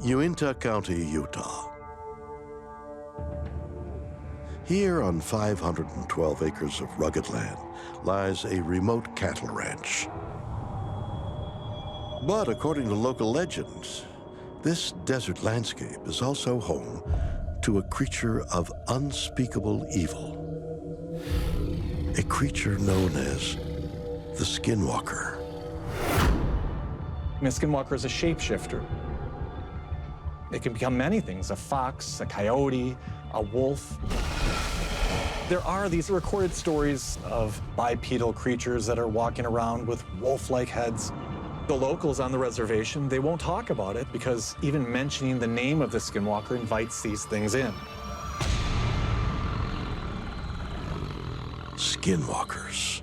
Uinta County, Utah. Here on 512 acres of rugged land lies a remote cattle ranch. But according to local legends, this desert landscape is also home to a creature of unspeakable evil. A creature known as the Skinwalker. A Skinwalker is a shapeshifter. It can become many things: a fox, a coyote, a wolf. There are these recorded stories of bipedal creatures that are walking around with wolf-like heads. The locals on the reservation, they won't talk about it because even mentioning the name of the Skinwalker invites these things in. Skinwalkers,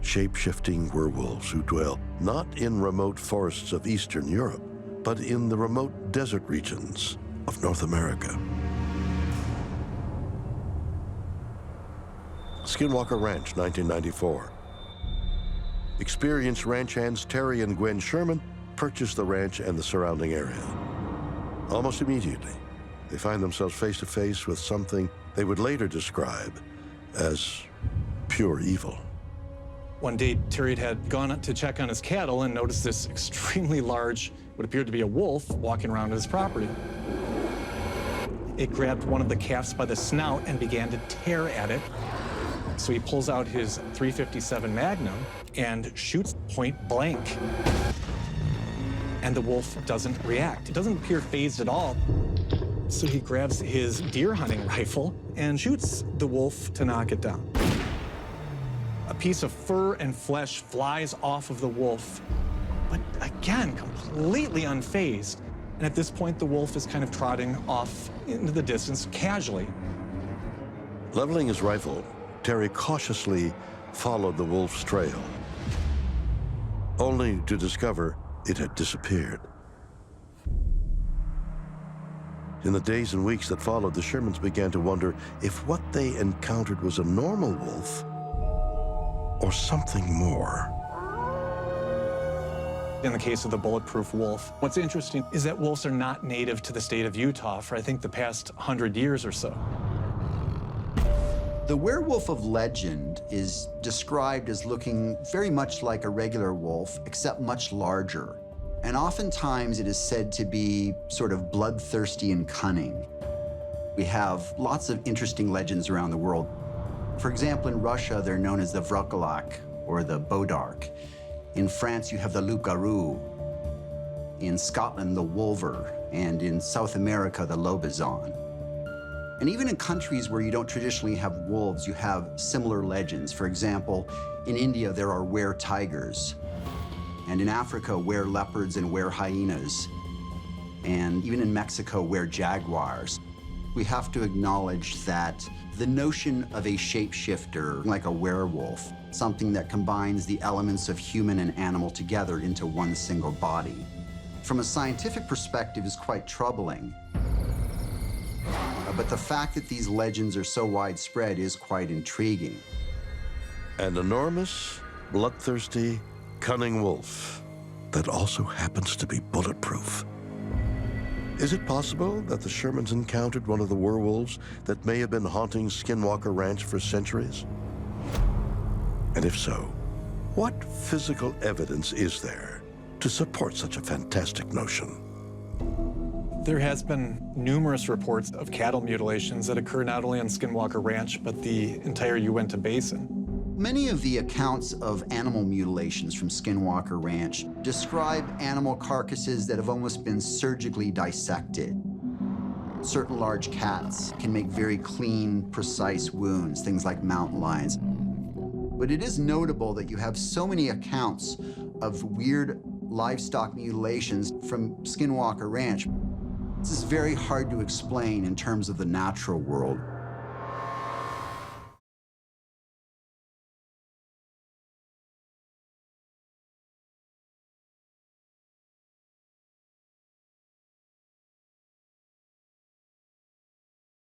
shape-shifting werewolves who dwell not in remote forests of Eastern Europe, but in the remote desert regions of North America. Skinwalker Ranch, 1994. Experienced ranch hands Terry and Gwen Sherman purchased the ranch and the surrounding area. Almost immediately, they find themselves face to face with something they would later describe as pure evil. One day, Terry had gone to check on his cattle and noticed this extremely large, what appeared to be a wolf, walking around his property. It grabbed one of the calves by the snout and began to tear at it. So he pulls out his .357 Magnum and shoots point blank. And the wolf doesn't react. It doesn't appear fazed at all. So he grabs his deer hunting rifle and shoots the wolf to knock it down. A piece of fur and flesh flies off of the wolf, but again, completely unfazed. And at this point, the wolf is kind of trotting off into the distance casually. Leveling his rifle, Terry cautiously followed the wolf's trail, only to discover it had disappeared. In the days and weeks that followed, the Shermans began to wonder if what they encountered was a normal wolf or something more. In the case of the bulletproof wolf, what's interesting is that wolves are not native to the state of Utah for, I think, the past 100 years or so. The werewolf of legend is described as looking very much like a regular wolf, except much larger. And oftentimes it is said to be sort of bloodthirsty and cunning. We have lots of interesting legends around the world. For example, in Russia, they're known as the Vrokolak, or the Bodark. In France, you have the Loup-garou. In Scotland, the Wolver. And in South America, the Lobezon. And even in countries where you don't traditionally have wolves, you have similar legends. For example, in India, there are were-tigers. And in Africa, were-leopards and were-hyenas. And even in Mexico, were-jaguars. We have to acknowledge that the notion of a shapeshifter, like a werewolf, something that combines the elements of human and animal together into one single body, from a scientific perspective is quite troubling. But the fact that these legends are so widespread is quite intriguing. An enormous, bloodthirsty, cunning wolf that also happens to be bulletproof. Is it possible that the Shermans encountered one of the werewolves that may have been haunting Skinwalker Ranch for centuries? And if so, what physical evidence is there to support such a fantastic notion? There has been numerous reports of cattle mutilations that occur not only on Skinwalker Ranch, but the entire Uinta Basin. Many of the accounts of animal mutilations from Skinwalker Ranch describe animal carcasses that have almost been surgically dissected. Certain large cats can make very clean, precise wounds, things like mountain lions. But it is notable that you have so many accounts of weird livestock mutilations from Skinwalker Ranch. This is very hard to explain in terms of the natural world.